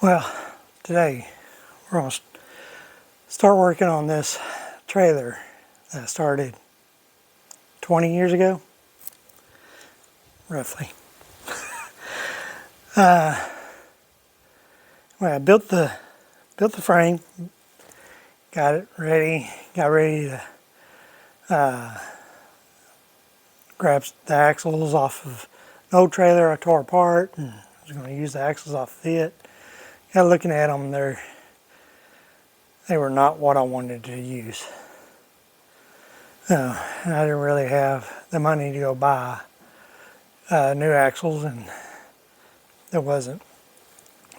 Well, today we're going to start working on this trailer that I started 20 years ago, roughly. Well, I built the frame, got ready to grab the axles off of an old trailer I tore apart, and I was going to use the axles off of it. Got looking at them, they were not what I wanted to use. And I didn't really have the money to go buy new axles, and there wasn't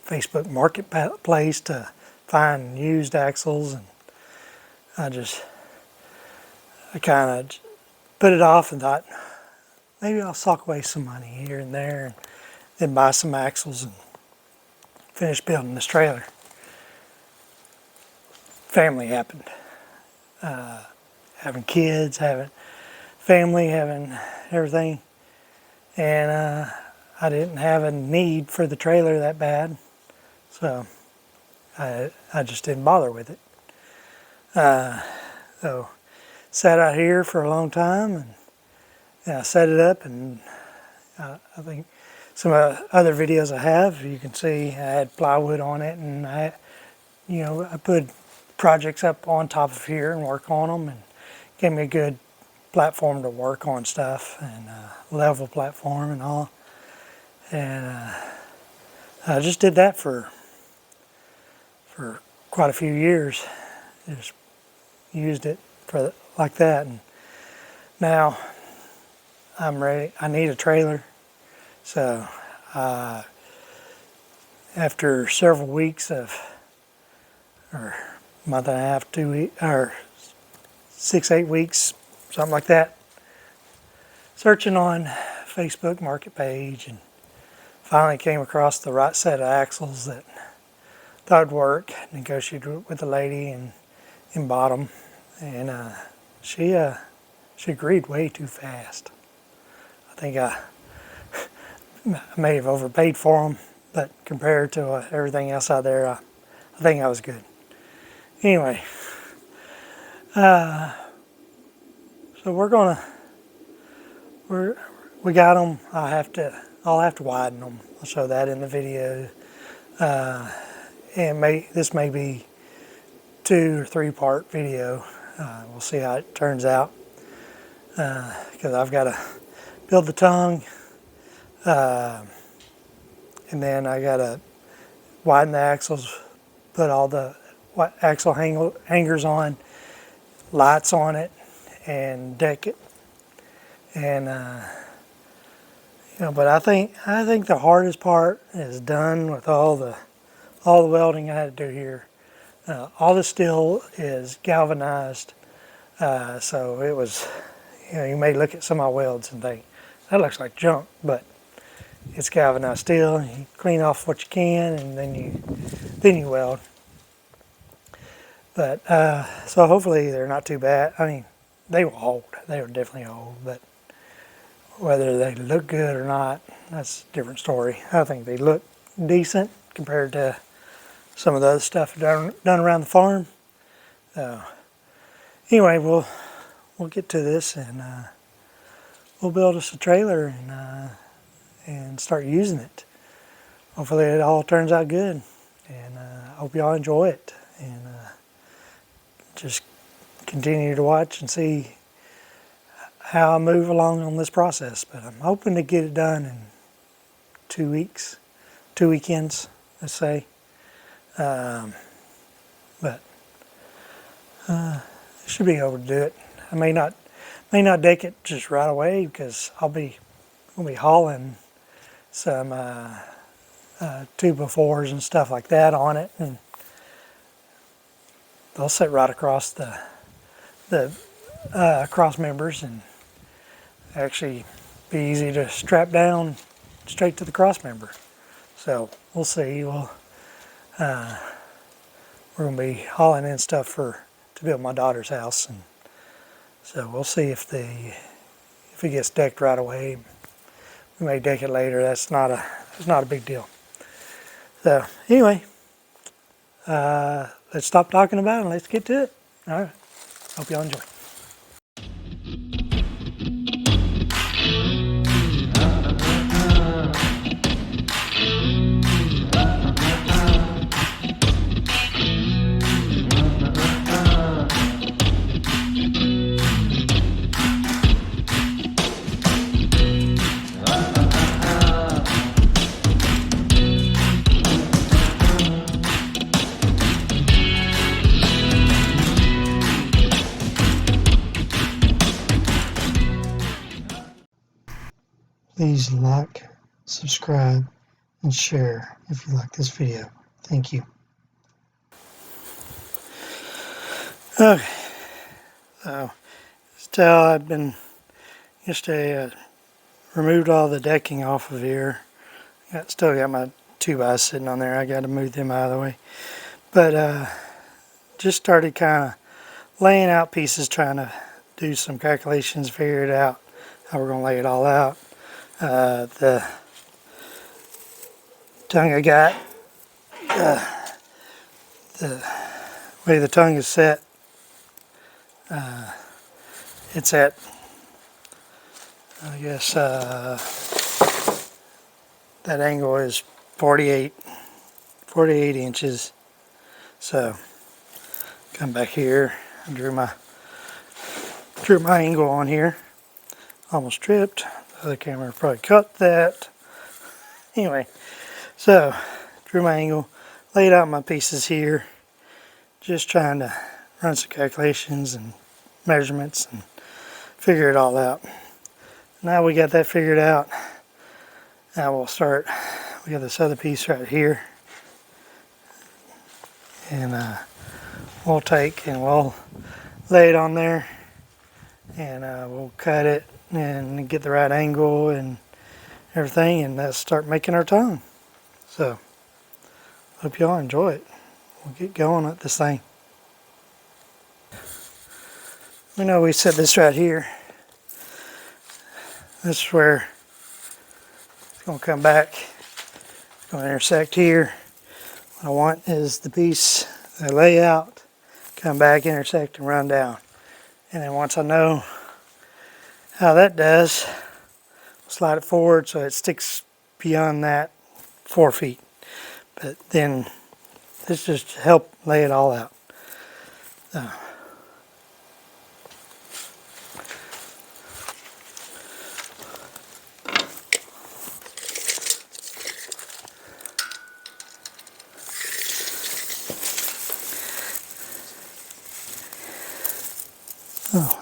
Facebook Marketplace to find used axles, and I kind of put it off and thought maybe I'll sock away some money here and there and then buy some axles and finish building this trailer. Family happened. Having kids, having family, having everything. And I didn't have a need for the trailer that bad. So I just didn't bother with it. So sat out here for a long time, and I set it up, and I think some other videos I have, you can see I had plywood on it, and I put projects up on top of here and work on them, and gave me a good platform to work on stuff, and level platform and all. And I just did that for quite a few years. Just used it like that, and now I'm ready. I need a trailer, so after several weeks or month and a half, 2 weeks, or 6-8 weeks, something like that, searching on Facebook Market page, and finally came across the right set of axles that thought would work. Negotiated with the lady and bought them, and she agreed way too fast. I think I may have overpaid for them, but compared to everything else out there, I think I was good. Anyway, so we got them. I'll have to widen them. I'll show that in the video. And this may be 2 or 3 part video. We'll see how it turns out. Because I've got to build the tongue, and then I got to widen the axles, put all the axle hangers on, lights on it, and deck it. And but I think the hardest part is done with all the welding I had to do here. All the steel is galvanized, so it was, you may look at some of my welds and think that looks like junk, but it's galvanized steel. You clean off what you can, and then you weld. But so hopefully they're not too bad. I mean, they were old. They were definitely old, but whether they look good or not, that's a different story. I think they look decent compared to some of the other stuff done around the farm. Anyway, we'll get to this, and we'll build us a trailer and start using it. Hopefully it all turns out good, and I hope y'all enjoy it, and just continue to watch and see how I move along on this process. But I'm hoping to get it done in 2 weeks, 2 weekends, let's say. But I should be able to do it. I may not deck it just right away, because I'll be hauling some 2x4s and stuff like that on it, and they'll sit right across the cross members, and actually be easy to strap down straight to the cross member. So we'll see. We're going to be hauling in stuff to build my daughter's house, and so we'll see if it gets decked right away. We may deck it later. That's not a big deal. So anyway, let's stop talking about it and let's get to it. All right. Hope y'all enjoy. Please like, subscribe, and share if you like this video. Thank you. Okay, so still I've been removed all the decking off of here. Still got my 2x sitting on there. I got to move them out of the way. But just started kind of laying out pieces, trying to do some calculations, figure it out, how we're going to lay it all out. The tongue I got, the way the tongue is set, it's at, I guess, that angle is 48 inches. So come back here, I drew my angle on here. Almost tripped. The other camera probably cut that. Anyway, so drew my angle, laid out my pieces here, just trying to run some calculations and measurements and figure it all out. Now we got that figured out. Now we'll start. We got this other piece right here, and we'll take and we'll lay it on there, and we'll cut it and get the right angle and everything, and let's start making our tongue. So hope y'all enjoy it. We'll get going at this thing. We know we set this right here. This is where it's going to come back. It's going to intersect here. What I want is the piece, the layout, come back, intersect, and run down. And then once I know how that does, slide it forward so it sticks beyond that 4 feet. But then this just help lay it all out.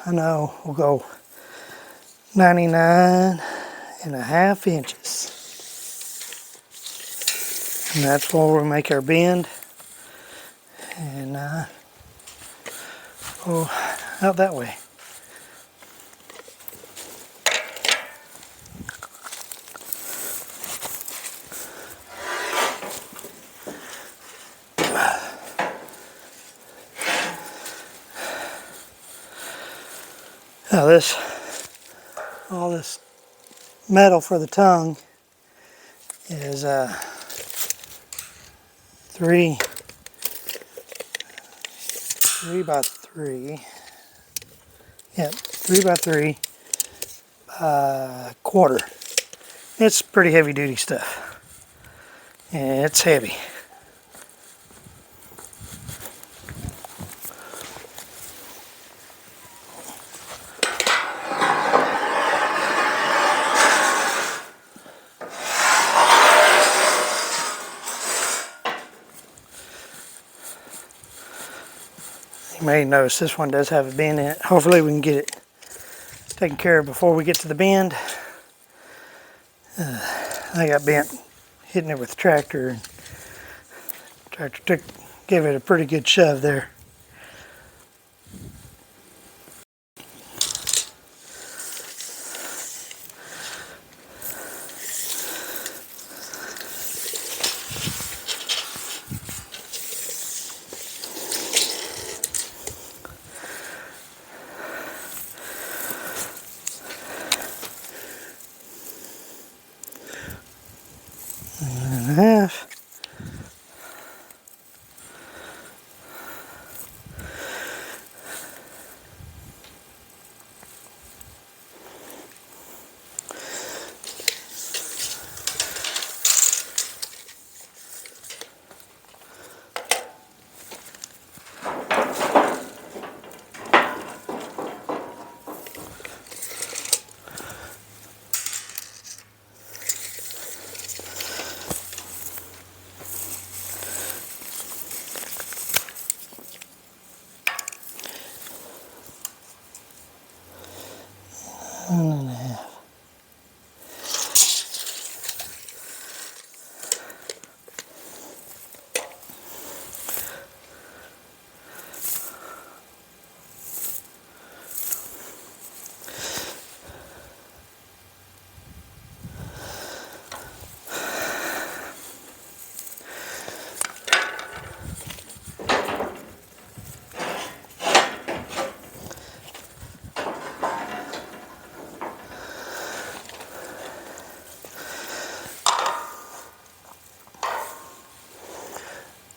I know we'll go 99.5 inches. And that's where we'll make our bend. And go out that way. Now all this metal for the tongue is 3 by 3. Yeah, 3 by 3 quarter. It's pretty heavy duty stuff. And it's heavy. You may notice this one does have a bend in it. Hopefully we can get it taken care of before we get to the bend. I got bent hitting it with the tractor, and the tractor gave it a pretty good shove there. And a half.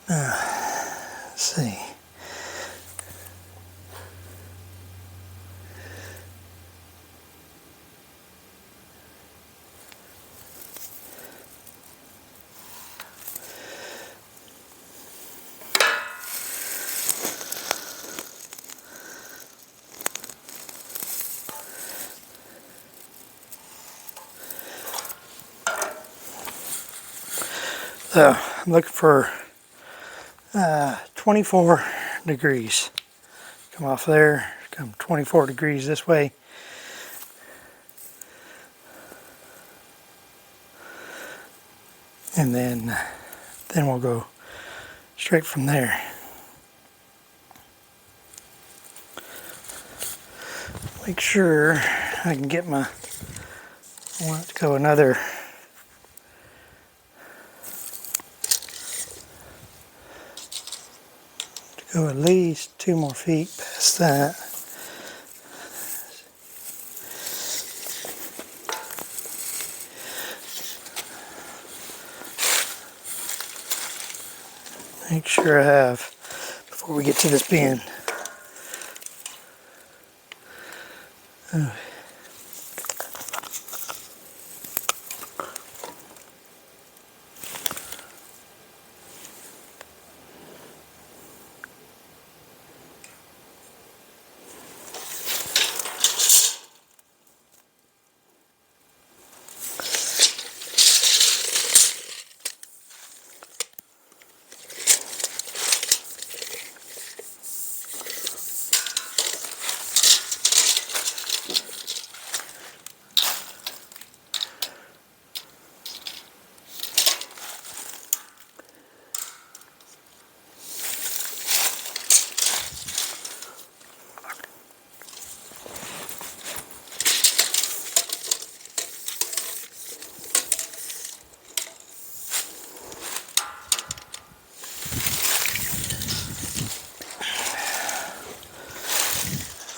Let's see. So I'm looking for 24 degrees. Come off there, come 24 degrees this way. And then we'll go straight from there. Make sure I can get I want it to go at least 2 more feet past that. Make sure I have, before we get to this bend.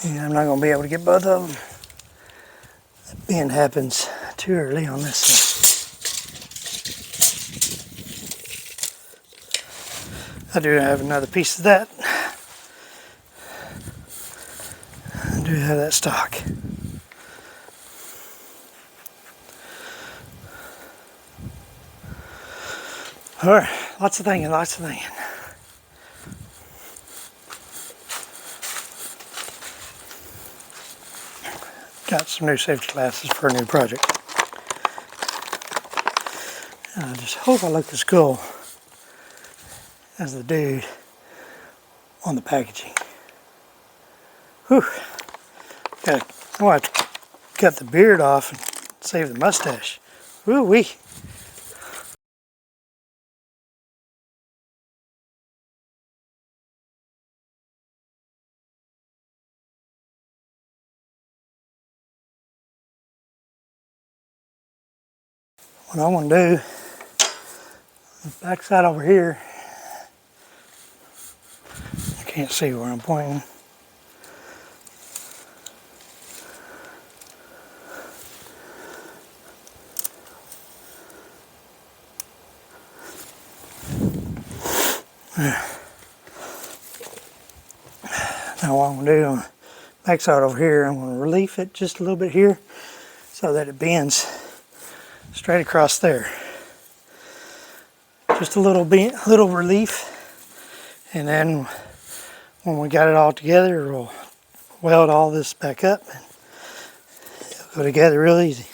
Yeah, I'm not going to be able to get both of them. That bend happens too early on this side. I do have another piece of that. I do have that stock. Alright, lots of thinking. Got some new safety glasses for a new project. And I just hope I look as cool as the dude on the packaging. Whew. I'm gonna have to cut the beard off and save the mustache. Woo wee. What I want to do, the backside over here, I can't see where I'm pointing. Now what I'm going to do on the backside over here, I'm going to relief it just a little bit here so that it bends straight across there. Just a little relief, and then when we got it all together, we'll weld all this back up and it'll go together real easy.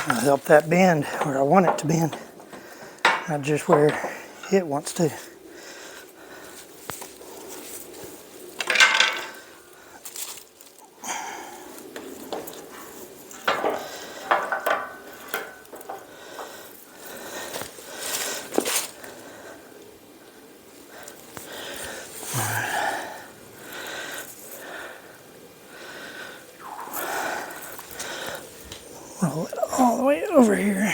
I'll help that bend where I want it to bend, not just where it wants to. Roll it all the way over here.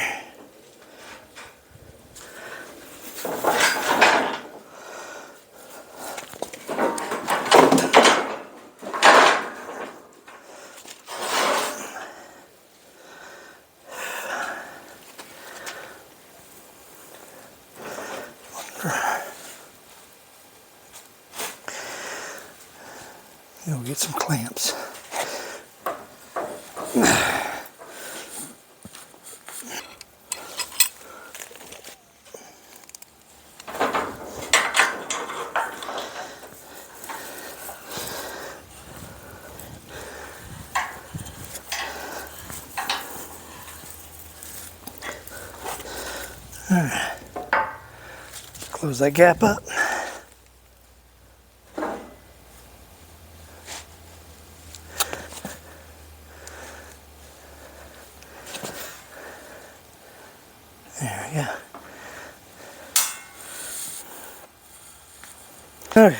You'll get some clamps. All right. Close that gap up. There we go. Okay,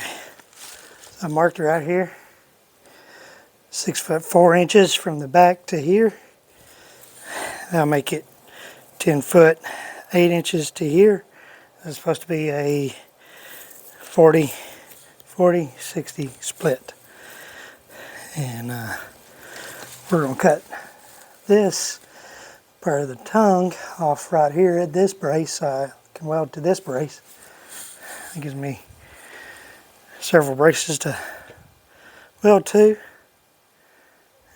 so I marked right here, 6 foot 4 inches from the back to here. That'll make it 10 foot 8 inches to here. That's supposed to be a 40, 60 split. And we're gonna cut this part of the tongue off right here at this brace so I can weld to this brace. It gives me several braces to weld to.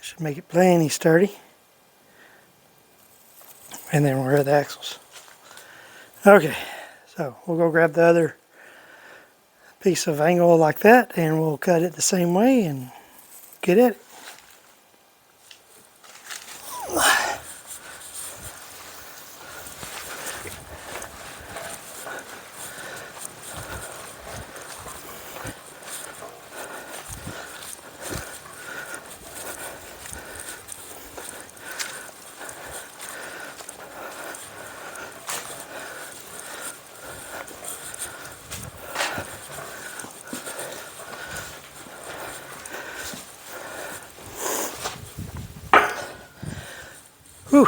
Should make it plenty sturdy. And then we'll rear the axles. Okay, so we'll go grab the other piece of angle like that and we'll cut it the same way and get at it. Whew.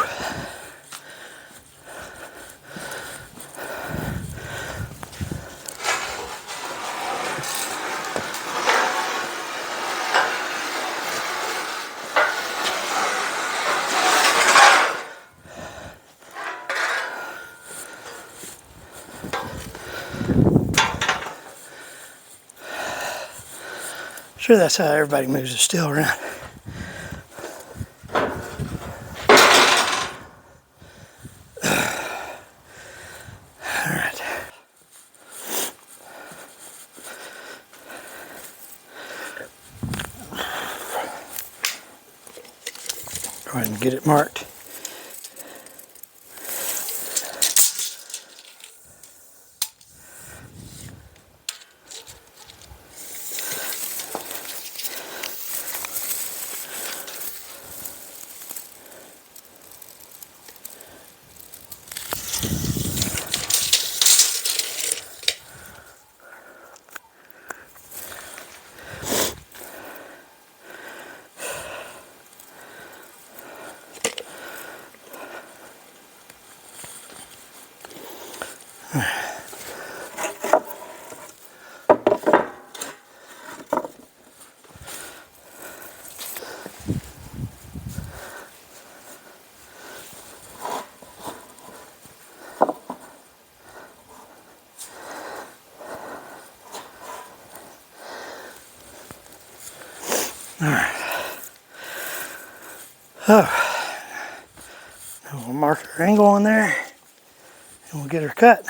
Sure, that's how everybody moves the steel around. Alright. Go ahead and get it marked. Alright. Oh. Now we'll mark our angle on there and we'll get her cut.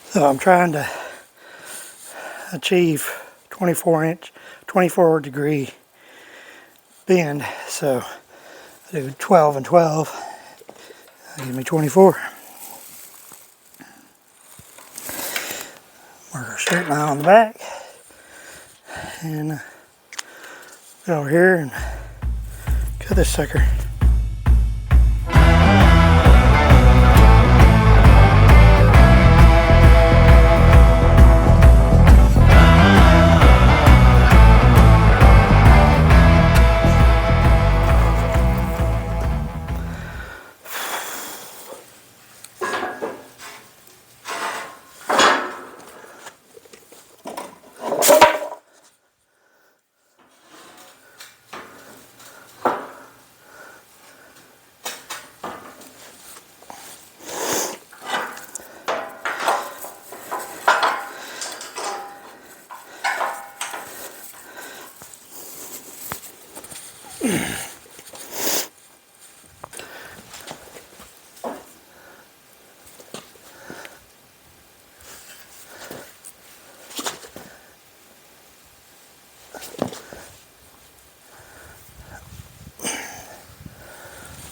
So I'm trying to achieve 24 degree bend. So I do 12 and 12, that'll give me 24. Mark our straight line on the back, and go over here and cut this sucker.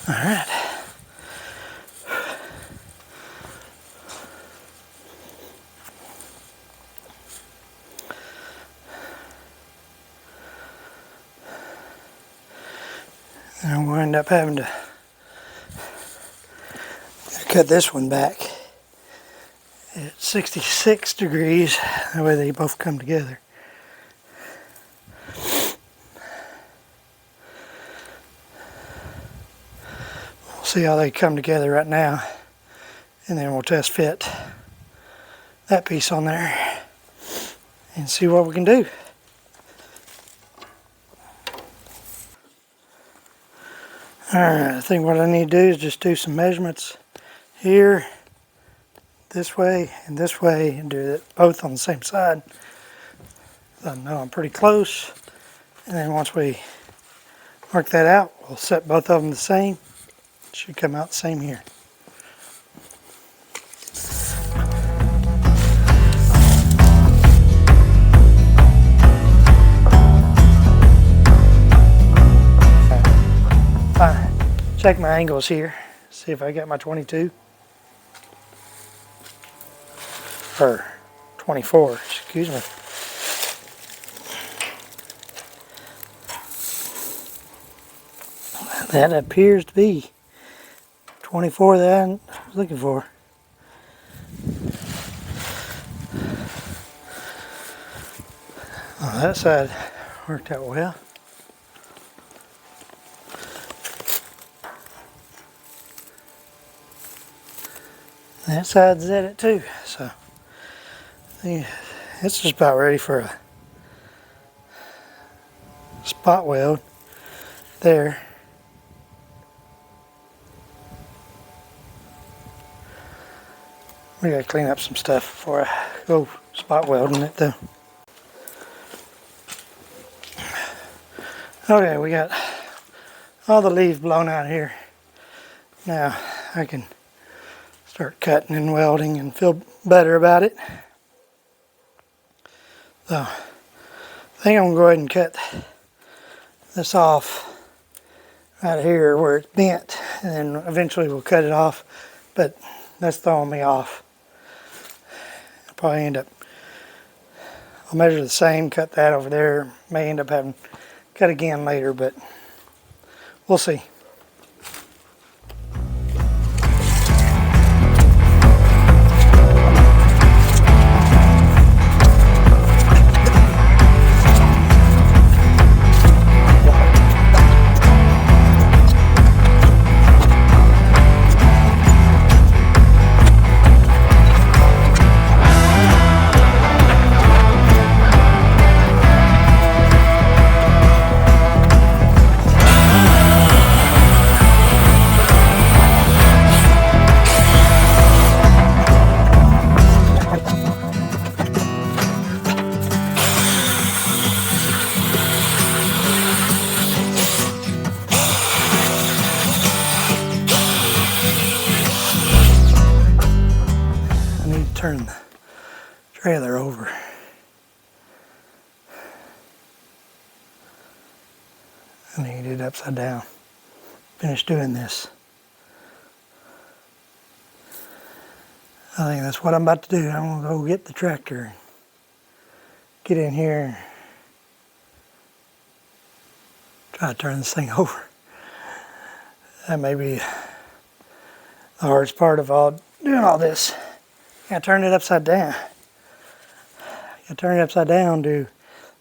All right. And we'll end up having to cut this one back at 66 degrees. That way they both come together. We'll see how they come together right now, and then we'll test fit that piece on there and see what we can do. Alright, I think what I need to do is just do some measurements here, this way, and do it both on the same side. So I know I'm pretty close, and then once we work that out, we'll set both of them the same. It should come out the same here. Fine. Check my angles here, see if I got my 22 or 24, excuse me. That appears to be 24 that I was looking for. Well, that side worked out well. That side's at it too, so it's just about ready for a spot weld there. We gotta clean up some stuff before I go spot welding it though. Okay, we got all the leaves blown out here. Now I can start cutting and welding and feel better about it. So I think I'm gonna go ahead and cut this off right here where it's bent, and then eventually we'll cut it off, but that's throwing me off. I'll probably end up, I'll measure the same, cut that over there, may end up having to cut again later, but we'll see. Turn the trailer over. and then get it upside down. Finish doing this. I think that's what I'm about to do. I'm gonna go get the tractor and get in here and try to turn this thing over. That may be the hardest part of doing all this. You gotta turn it upside down. You gotta turn it upside down, do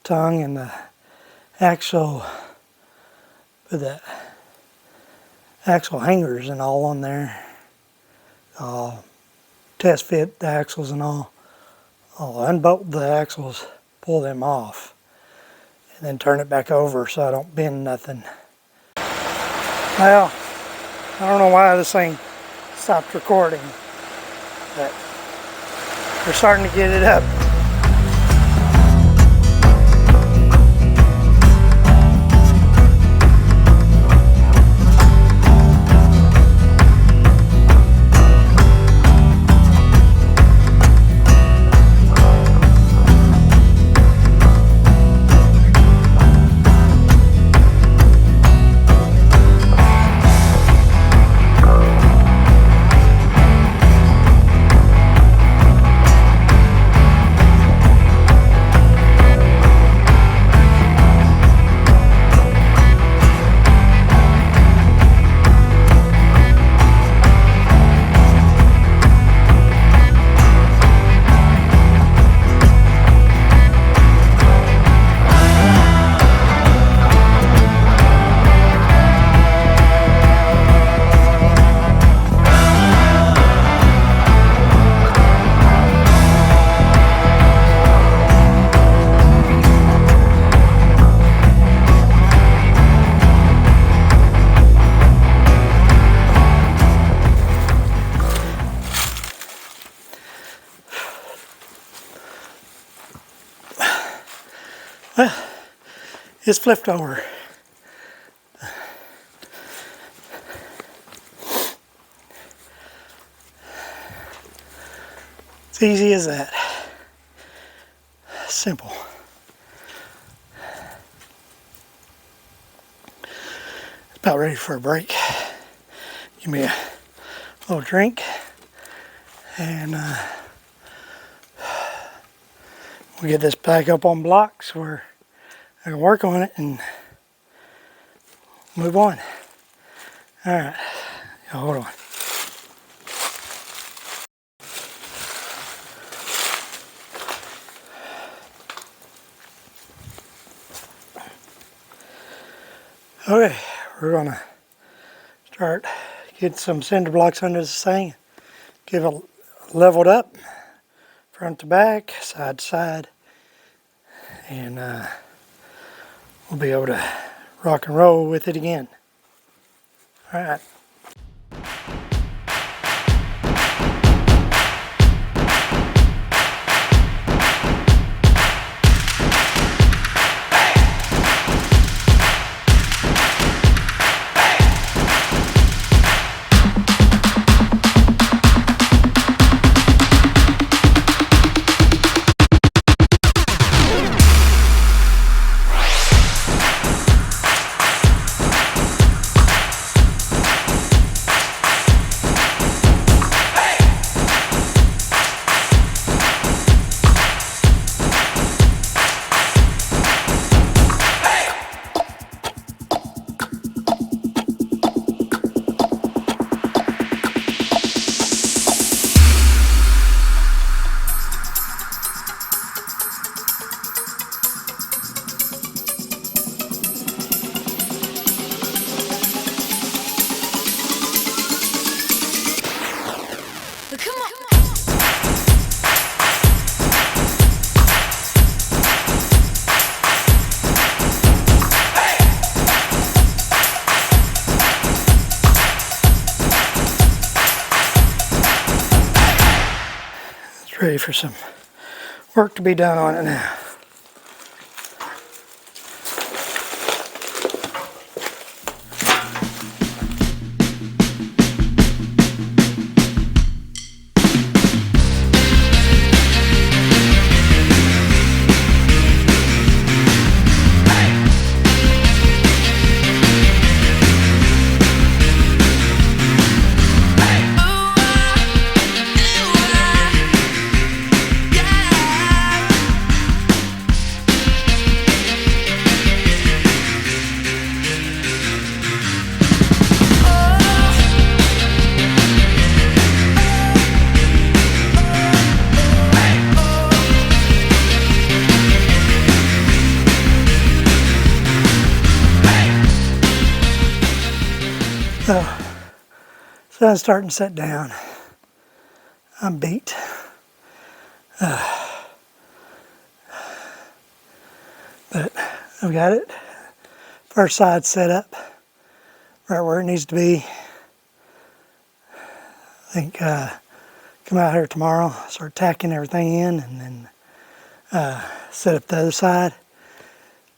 tongue and the axle, put the axle hangers and all on there. Test fit the axles and all. I'll unbolt the axles, pull them off, and then turn it back over so I don't bend nothing. Well, I don't know why this thing stopped recording, but we're starting to get it up. Well, it's flipped over. It's easy as that. Simple. It's about ready for a break. Give me a little drink and we'll get this back up on blocks where I can work on it and move on. All right, hold on. Okay, we're gonna start getting some cinder blocks under this thing. Give it leveled up, front to back, side to side, and we'll be able to rock and roll with it again. All right. Ready for some work to be done on it now. So, sun's starting to set down. I'm beat. But I've got it. First side set up right where it needs to be. I think come out here tomorrow, start tacking everything in, and then set up the other side,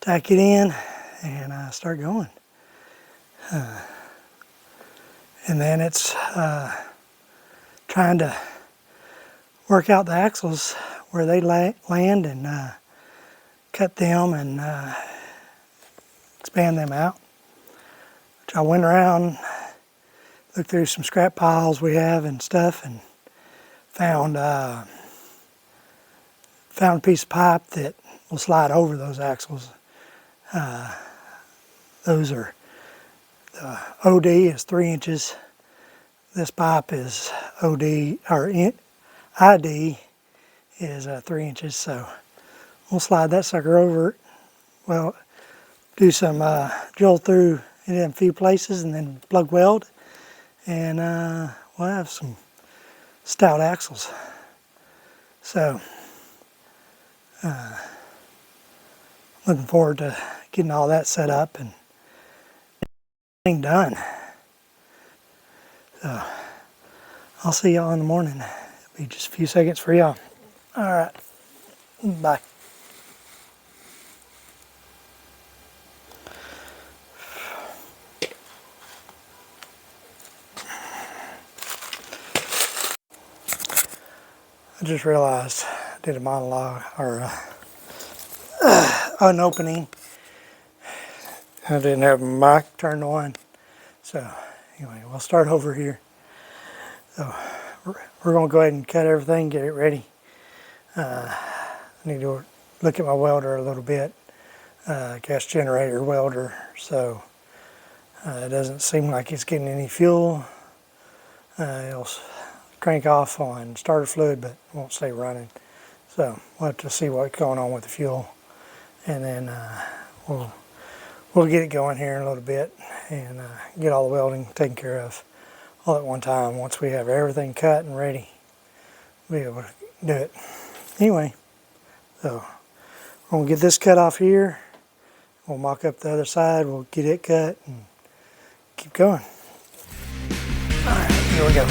tack it in, and start going. And then it's trying to work out the axles where they land and cut them and expand them out. Which I went around, looked through some scrap piles we have and stuff, and found a piece of pipe that will slide over those axles. Those are, the OD is 3 inches. This pipe is OD, or ID is 3 inches, so we'll slide that sucker over it. Well, do some drill through it in a few places and then plug weld, and we'll have some stout axles. So, looking forward to getting all that set up and getting done. So, I'll see y'all in the morning. It'll be just a few seconds for y'all. All right, bye. I just realized I did a monologue or an opening. I didn't have my mic turned on. So anyway, we'll start over here. So we're going to go ahead and cut everything, get it ready. I need to look at my welder a little bit, gas generator welder. So it doesn't seem like it's getting any fuel. It'll crank off on starter fluid, but won't stay running. So we'll have to see what's going on with the fuel, and then we'll get it going here in a little bit and get all the welding taken care of all at one time. Once we have everything cut and ready, we'll be able to do it. Anyway, so we're gonna get this cut off here. We'll mock up the other side. We'll get it cut and keep going. All right, here we go.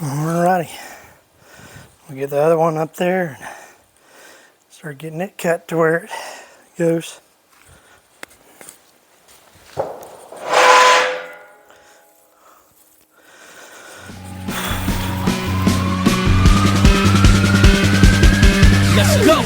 Alrighty, we'll get the other one up there and start getting it cut to where it goes. Let's go!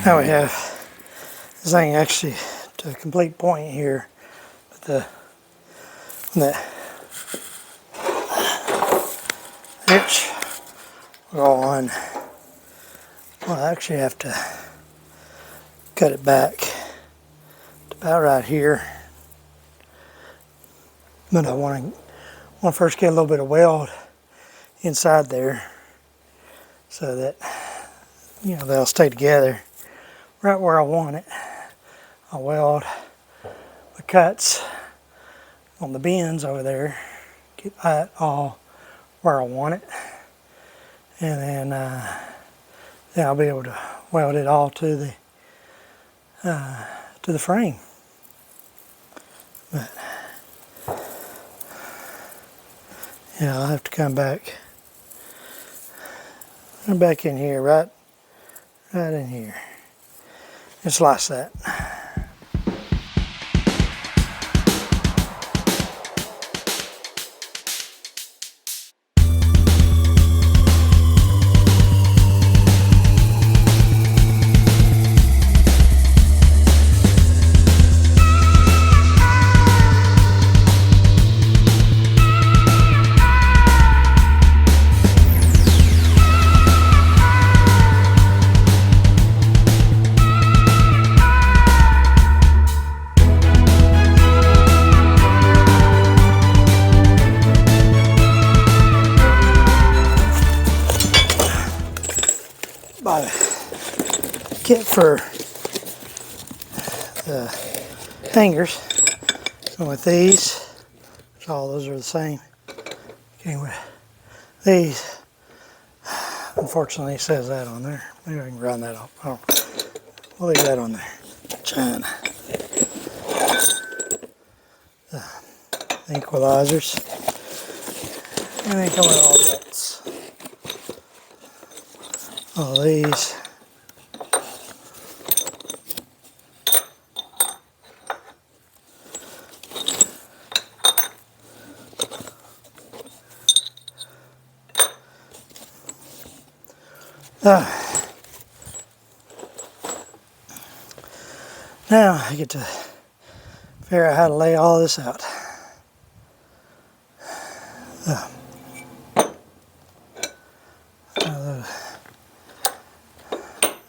Now we have this thing actually to a complete point here, but the hitch will go on. Well, I actually have to cut it back to about right here, but I want to first get a little bit of weld inside there so that they'll stay together right where I want it. I'll weld the cuts on the bends over there, get that all where I want it, and then I'll be able to weld it all to the frame. But yeah, I'll have to come back And back in here, right in here. And slice that. Bought a kit for the hangers. And with these, all those are the same. Came with these. Unfortunately, it says that on there. Maybe I can run that off. Oh, we'll leave that on there. China. The equalizers. And they come with all bolts. All these. Now I get to figure out how to lay all this out. I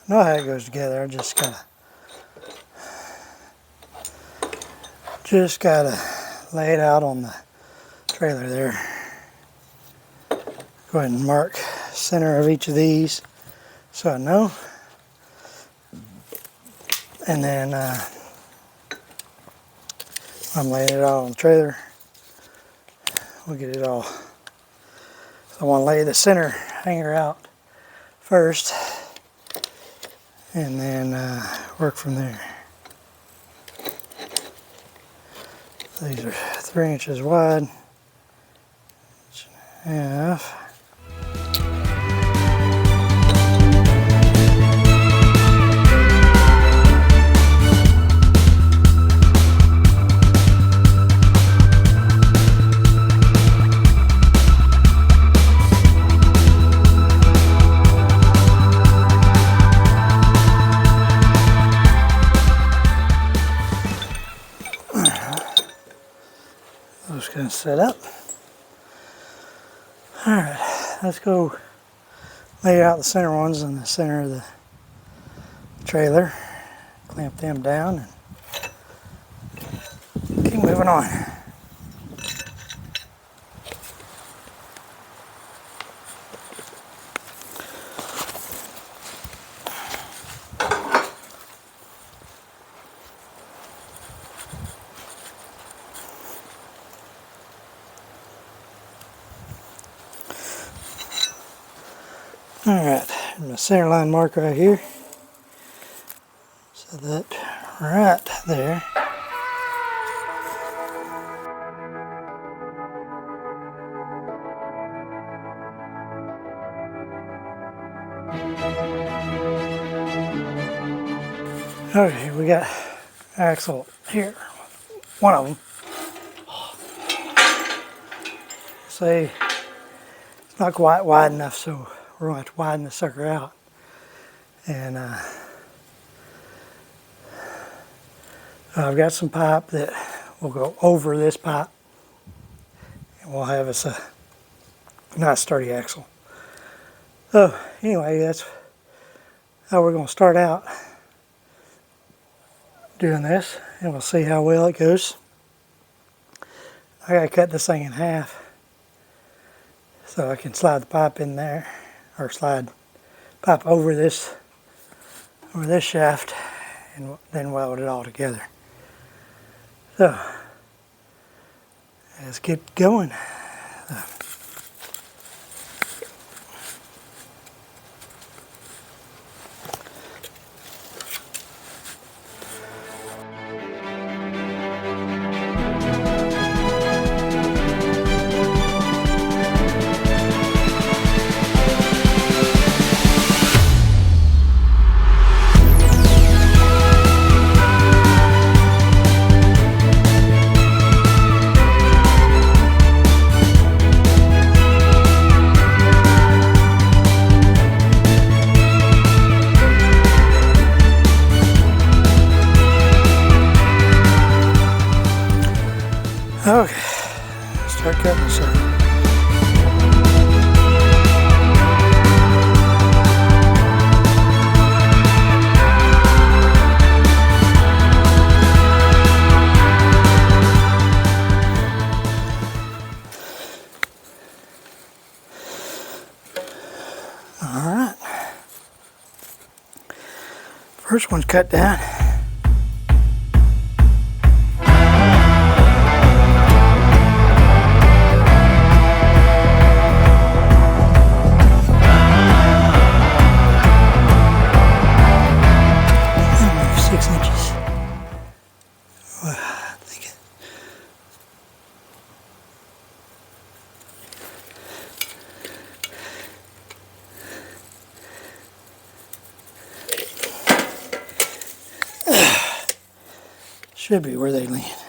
know how it goes together. I just gotta lay it out on the trailer there. Go ahead and mark center of each of these so I know. And then I'm laying it out on the trailer. We'll get it all. So I want to lay the center hanger out first, and then work from there. These are 3 inches wide, 1.5 inches. Going to set up. All right, let's go lay out the center ones in the center of the trailer. Clamp them down and keep moving on. Alright, my center line mark right here. So that right there. Okay, we got axle here. One of them. Say it's not quite wide enough, so we're going to have to widen the sucker out. And I've got some pipe that will go over this pipe, and we'll have us a nice sturdy axle. So anyway, that's how we're going to start out doing this, and we'll see how well it goes. I got to cut this thing in half so I can slide the pipe in there, or slide pipe over this shaft, and then weld it all together. So let's get going. start cutting this up. Alright. First one's cut down. Should be where they land.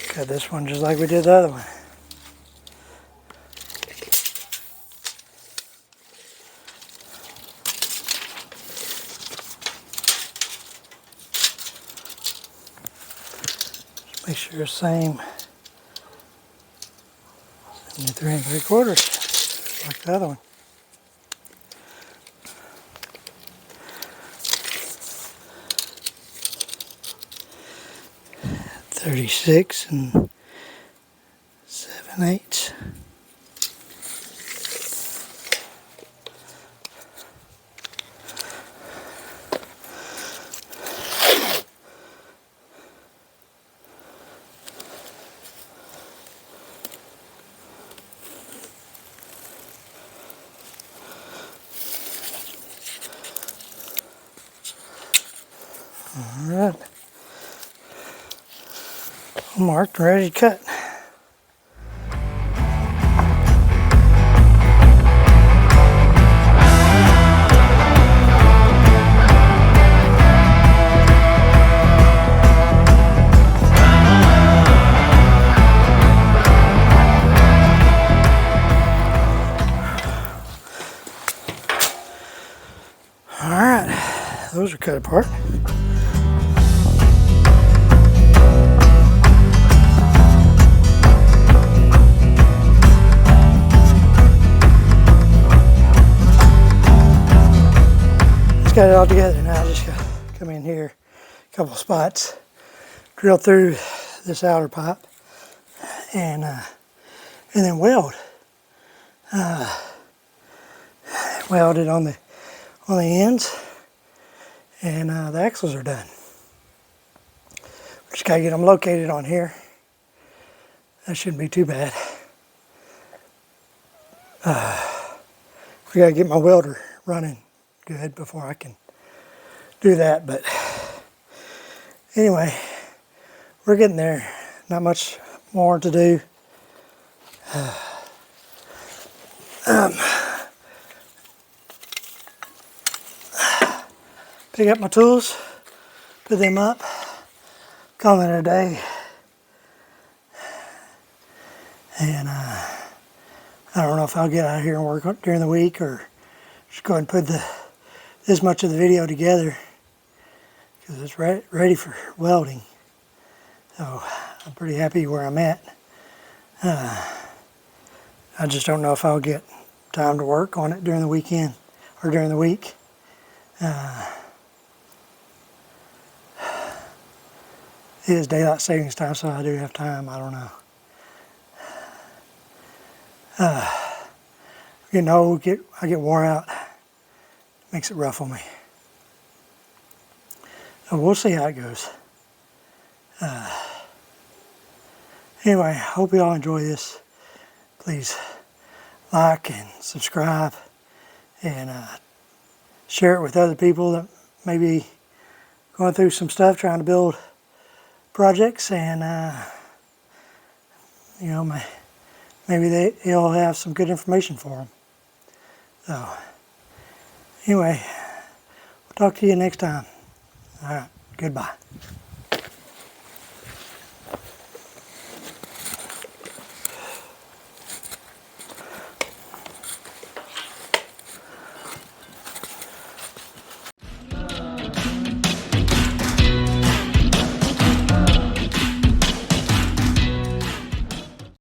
Cut this one just like we did the other one. Just make sure it's same 73 3/4 like the other one. .36 7/8. All right. Marked, ready to cut. All right, those are cut apart. Got it all together now. I just got to come in here, a couple of spots, drill through this outer pipe, and then weld. Weld it on the ends, and the axles are done. Just gotta get them located on here. That shouldn't be too bad. We gotta get my welder running good before I can do that, but anyway, we're getting there. Not much more to do. Pick up my tools, put them up, call it a day, and I don't know if I'll get out here and work during the week or just go ahead and put this much of the video together because it's ready for welding. So I'm pretty happy where I'm at. I just don't know if I'll get time to work on it during the weekend or during the week. It is daylight savings time, so I do have time. I don't know. Getting old, I get wore out. Makes it rough on me. So we'll see how it goes. Anyway, hope you all enjoy this. Please like and subscribe and share it with other people that may be going through some stuff trying to build projects, and you know, maybe they'll have some good information for them. So anyway, we'll talk to you next time. All right, goodbye.